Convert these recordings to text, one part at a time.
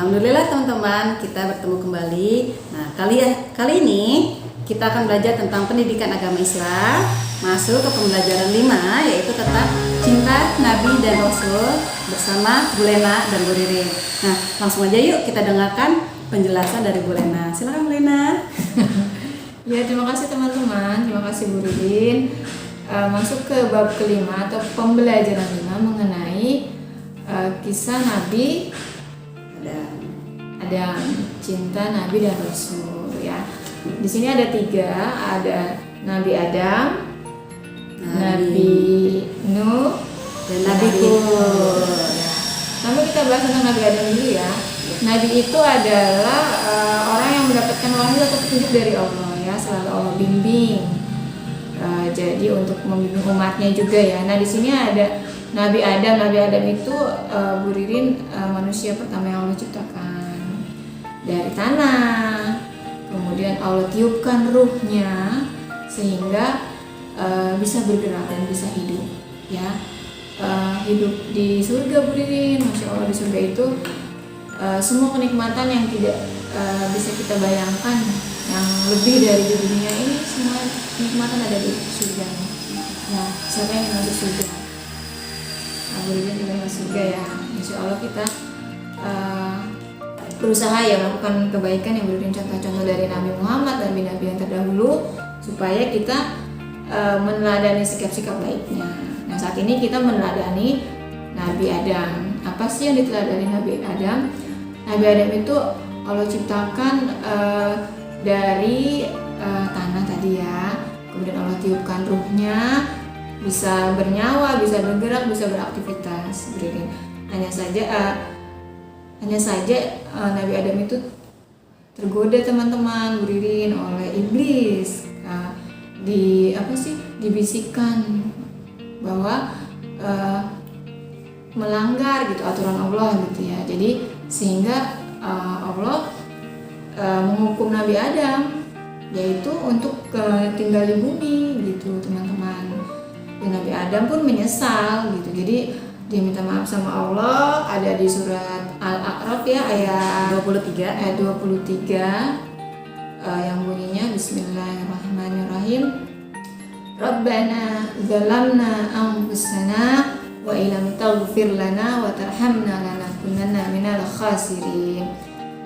Alhamdulillah teman-teman, kita bertemu kembali. Nah, kali ini kita akan belajar tentang pendidikan agama Islam. Masuk ke pembelajaran 5, yaitu tentang cinta Nabi dan Rasul bersama Bu Lena dan Bu Ririn. Nah, langsung aja yuk kita dengarkan penjelasan dari Bu Lena. Silakan Bu Lena. Ya, terima kasih teman-teman, terima kasih Bu Ririn. Masuk ke bab kelima atau pembelajaran 5 mengenai kisah Nabi Adam, cinta Nabi dan Rasul. Ya, di sini ada 3, ada Nabi Adam, Nabi Nuh, dan Nabi Hud. Ya. Sampai kita bahas tentang Nabi Adam dulu ya. Nabi itu adalah orang yang mendapatkan wahyu atau petunjuk dari Allah ya, selalu Allah bimbing. Jadi untuk membimbing umatnya juga ya. Nah di sini ada Nabi Adam. Nabi Adam itu Bu Ririn manusia pertama yang Allah ciptakan dari tanah. Kemudian Allah tiupkan ruhnya sehingga bisa bergerak dan bisa hidup ya. Hidup di surga Bu Ririn, Masya Allah. Di surga itu semua kenikmatan yang tidak bisa kita bayangkan, yang lebih dari di dunia ini, semua kenikmatan ada di surga. Nah, siapa yang masuk surga? Bu Ririn ingin masuk surga ya. Insya Allah kita berusaha ya melakukan kebaikan yang berikan contoh-contoh dari Nabi Muhammad dan nabi-nabi yang terdahulu supaya kita meneladani sikap-sikap baiknya. Nah saat ini kita meneladani Nabi Adam. Apa sih yang diteladani Nabi Adam? Nabi Adam itu Allah ciptakan dari tanah tadi ya. Kemudian Allah tiupkan ruhnya, bisa bernyawa, bisa bergerak, bisa beraktivitas. Hanya saja Nabi Adam itu tergoda teman-teman Bu Ririn oleh iblis. Dibisikkan bahwa melanggar gitu aturan Allah gitu ya. Jadi sehingga Allah menghukum Nabi Adam, yaitu untuk tinggal di bumi gitu teman-teman. Dan Nabi Adam pun menyesal gitu. Jadi dia minta maaf sama Allah, ada di surat Al-A'raf ya ayat 23 yang bunyinya Bismillahirrahmanirrahim. Rabbana zalamna anfusana wa illam taghfir lana wa tarhamna lanakunanna minal khasirin.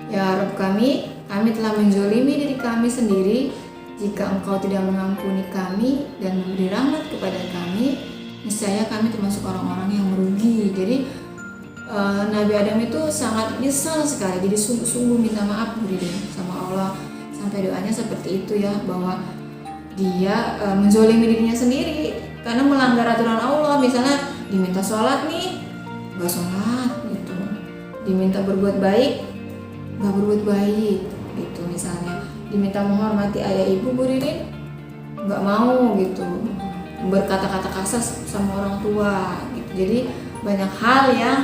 Ya Rabb kami telah menzolimi diri kami sendiri. Jika Engkau tidak mengampuni kami dan memberi rahmat kepada kami, niscaya kami termasuk orang-orang yang merugi. Jadi Nabi Adam itu sangat nyesal sekali. Jadi sungguh-sungguh minta maaf sama Allah. Sampai doanya seperti itu ya, bahwa dia menzolimi dirinya sendiri karena melanggar aturan Allah. Misalnya diminta sholat nih, gak sholat gitu. Diminta berbuat baik, gak berbuat baik gitu. Misalnya diminta menghormati ayah ibu Bu Ririn, gak mau gitu. Berkata-kata kasar sama orang tua gitu. Jadi banyak hal yang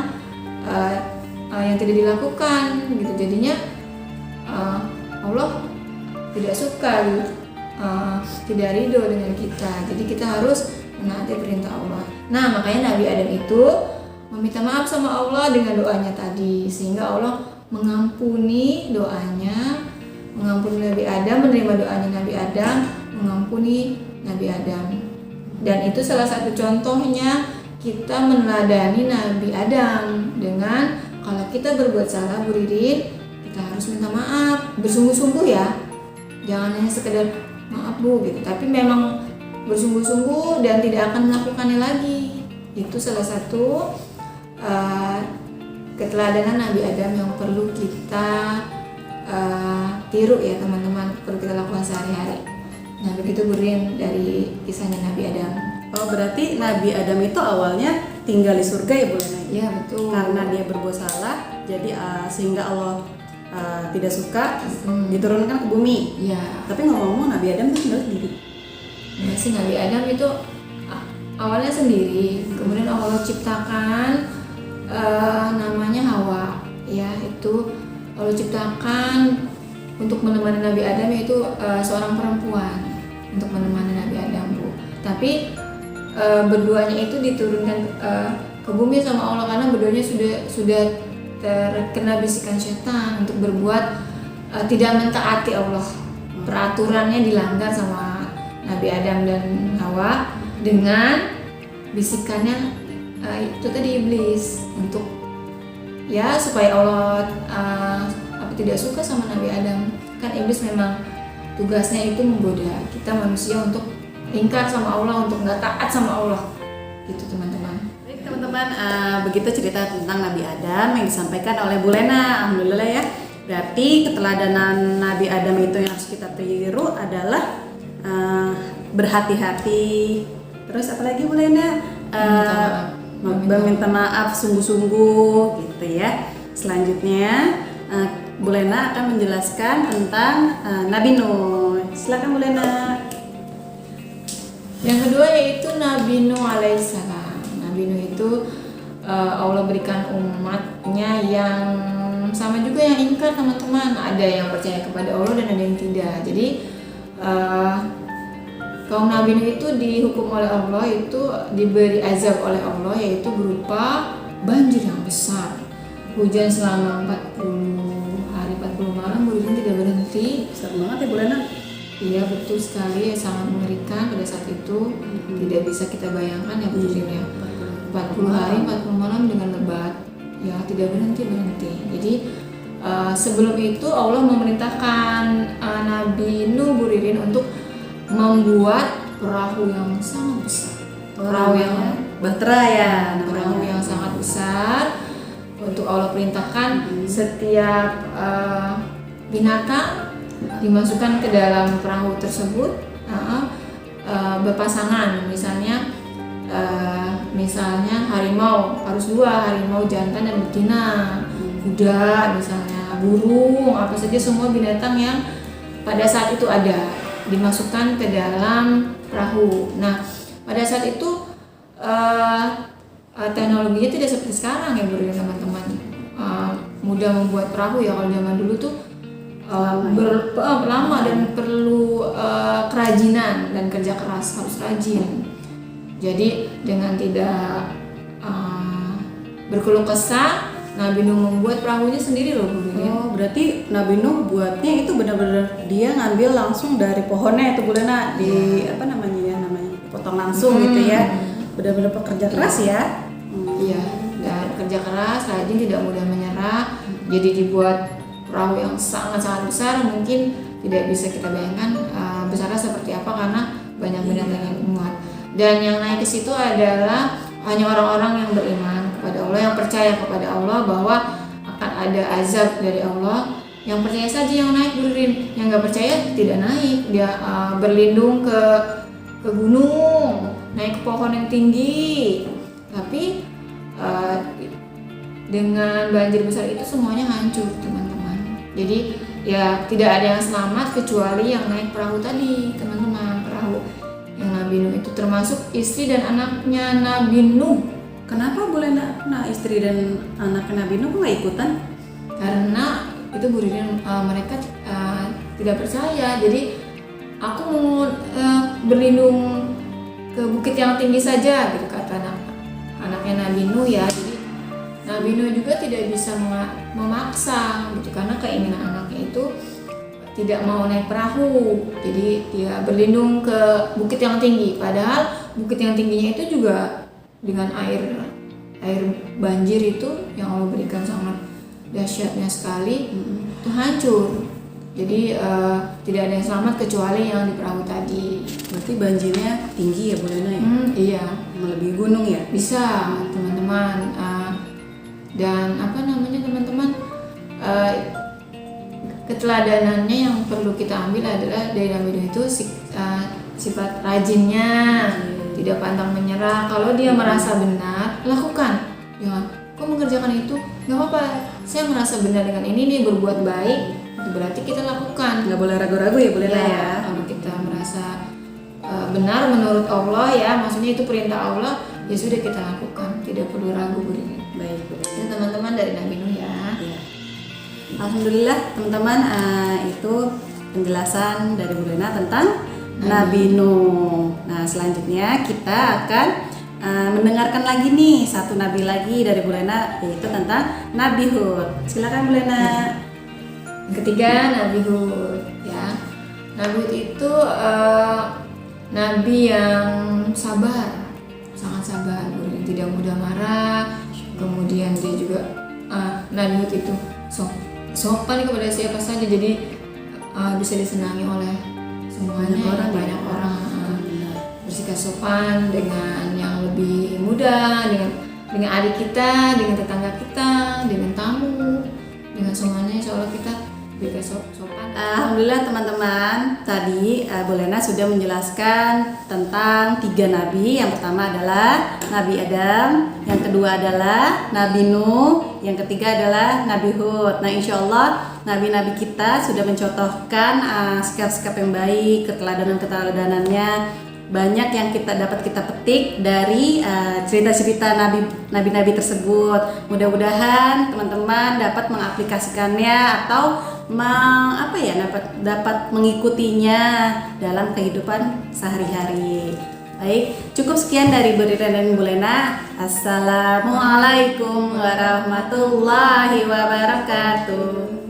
tidak dilakukan gitu. Jadinya Allah tidak suka gitu. Tidak ridho dengan kita. Jadi kita harus menaati perintah Allah. Nah makanya Nabi Adam itu meminta maaf sama Allah dengan doanya tadi, sehingga Allah mengampuni doanya, mengampuni Nabi Adam, menerima doanya Nabi Adam, mengampuni Nabi Adam. Dan itu salah satu contohnya kita meneladani Nabi Adam dengan kalau kita berbuat salah Bu Ririn, kita harus minta maaf bersungguh-sungguh ya. Jangan hanya sekedar maaf Bu gitu, tapi memang bersungguh-sungguh dan tidak akan melakukannya lagi. Itu salah satu keteladanan Nabi Adam yang perlu kita tiru ya teman-teman, perlu kita lakukan sehari-hari. Nah begitu Bu Ririn dari kisahnya Nabi Adam. Oh berarti Nabi Adam itu awalnya tinggal di surga ya Bu Lena? Iya betul. Karena dia berbuat salah, jadi sehingga Allah tidak suka, diturunkan ke bumi. Iya. Tapi ngomong-ngomong Nabi Adam itu tinggal sendiri. Ya sih, Nabi Adam itu awalnya sendiri, kemudian Allah ciptakan namanya Hawa. Ya itu Allah ciptakan untuk menemani Nabi Adam, yaitu seorang perempuan untuk menemani Nabi Adam Bu. Tapi berduanya itu diturunkan ke bumi sama Allah karena berduanya sudah terkena bisikan setan untuk berbuat tidak mentaati Allah. Peraturannya dilanggar sama Nabi Adam dan Hawa dengan bisikannya itu tadi iblis untuk ya supaya Allah tidak suka sama Nabi Adam. Kan iblis memang tugasnya itu menggoda kita manusia untuk ingkar sama Allah, untuk nggak taat sama Allah gitu teman-teman. Baik teman-teman, begitu cerita tentang Nabi Adam yang disampaikan oleh Bu Lena. Alhamdulillah ya. Berarti keteladanan Nabi Adam itu yang harus kita tiru adalah berhati-hati. Terus apalagi Bu Lena? Meminta maaf sungguh-sungguh gitu ya. Selanjutnya Bu Lena akan menjelaskan tentang Nabi Nuh. Silakan Bu Lena. Yang kedua yaitu Nabi Nuh alaihissalam. Nabi Nuh itu Allah berikan umatnya yang sama juga yang ingkar teman-teman. Ada yang percaya kepada Allah dan ada yang tidak. Jadi kaum Nabi Nuh itu dihukum oleh Allah, itu diberi azab oleh Allah, yaitu berupa banjir yang besar, hujan selama 40 hari 40 malam hujan tidak berhenti. Besar banget ya Bu Lena. Iya betul sekali, sangat mengerikan pada saat itu. Tidak bisa kita bayangkan ya Bu Rin ya. 40 hari 40 malam dengan lebat, ya tidak berhenti. Jadi sebelum itu Allah memerintahkan Nabi Nuh Bu Ririn untuk membuat perahu yang sangat besar. Perahu yang bahtera ya, perahu yang sangat besar. Untuk Allah perintahkan setiap binatang dimasukkan ke dalam perahu tersebut berpasangan. Misalnya harimau harus 2, harimau jantan dan betina. Kuda misalnya, burung, apa saja semua binatang yang pada saat itu ada dimasukkan ke dalam perahu. Nah, pada saat itu teknologinya tidak seperti sekarang ya Bu teman-teman. Mudah membuat perahu ya, kalau zaman dulu tuh lama dan perlu kerajinan dan kerja keras, harus rajin. Jadi dengan tidak berkeluh kesah, Nabi Nuh membuat perahunya sendiri loh Bu. Oh, berarti Nabi Nuh buatnya itu benar-benar dia ngambil langsung dari pohonnya itu Bu Lena, potong langsung gitu ya. Benar-benar pekerja keras ya. Iya, dan kerja keras, rajin, tidak mudah menyerah. Jadi dibuat perahu yang sangat-sangat besar, mungkin tidak bisa kita bayangkan besarnya seperti apa karena banyak binatang yang muat. Dan yang naik ke situ adalah hanya orang-orang yang beriman kepada Allah, yang percaya kepada Allah bahwa akan ada azab dari Allah. Yang percaya saja yang naik berin, yang nggak percaya tidak naik. Dia berlindung ke gunung, naik ke pohon yang tinggi, tapi dengan banjir besar itu semuanya hancur teman-teman. Jadi ya tidak ada yang selamat kecuali yang naik perahu tadi teman-teman, perahu yang Nabi Nuh itu, termasuk istri dan anaknya Nabi Nuh. Kenapa boleh istri dan anaknya Nabi Nuh nggak ikutan? Karena itu Bu Ririn, mereka tidak percaya. Jadi aku mau berlindung ke bukit yang tinggi saja gitu kata anaknya Nabi Nuh ya. Jadi Nabi Nuh juga tidak bisa memaksa gitu, karena keinginan anaknya itu tidak mau naik perahu. Jadi dia berlindung ke bukit yang tinggi, padahal bukit yang tingginya itu juga dengan air banjir itu yang Allah berikan sangat dahsyatnya sekali, itu hancur. Jadi tidak ada yang selamat kecuali yang di perahu tadi. Berarti banjirnya tinggi ya Bu Lena ya? Iya, melebihi gunung ya? bisa teman-teman. Dan teman-teman, keteladanannya yang perlu kita ambil adalah dari Nabi Nuh itu sifat rajinnya, tidak pantang menyerah. Kalau dia merasa benar, lakukan. Jangan, kok mengerjakan itu? Gak apa-apa, saya merasa benar dengan ini berbuat baik, itu berarti kita lakukan. Nggak boleh ragu-ragu ya Bu Lena ya? Kalau kita merasa benar menurut Allah ya, maksudnya itu perintah Allah, ya sudah kita lakukan, tidak perlu ragu Bu Lena. Baik Bu Lena. Ini teman-teman dari Nabi Nuh ya. Alhamdulillah teman-teman, itu penjelasan dari Bu Lena tentang Nabi Nuh. Nah selanjutnya kita akan mendengarkan lagi nih satu nabi lagi dari Bu Lena, yaitu tentang Nabi Hud. Silakan Bu Lena. Yang ketiga Nabi Hud ya. Nabi Hud itu nabi yang sabar, sangat sabar, tidak mudah marah. Kemudian dia juga Nabi Hud itu sopan kepada siapa saja, jadi bisa disenangi oleh semuanya, banyak orang. Bersikap sopan dengan yang lebih muda, dengan adik kita, dengan tetangga kita, dengan tamu, dengan semuanya, insya Allah kita lebih sopan. Alhamdulillah teman-teman, tadi Bu Lena sudah menjelaskan tentang 3 nabi. Yang pertama adalah Nabi Adam, yang kedua adalah Nabi Nuh, yang ketiga adalah Nabi Hud. Nah, insya Allah nabi-nabi kita sudah mencontohkan sikap-sikap yang baik, keteladanan-keteladanannya. Banyak yang dapat kita petik dari cerita-cerita nabi-nabi tersebut. Mudah-mudahan teman-teman dapat mengaplikasikannya atau dapat mengikutinya dalam kehidupan sehari-hari. Baik, cukup sekian dari Bu Rina dan Bu Lena. Assalamualaikum warahmatullahi wabarakatuh.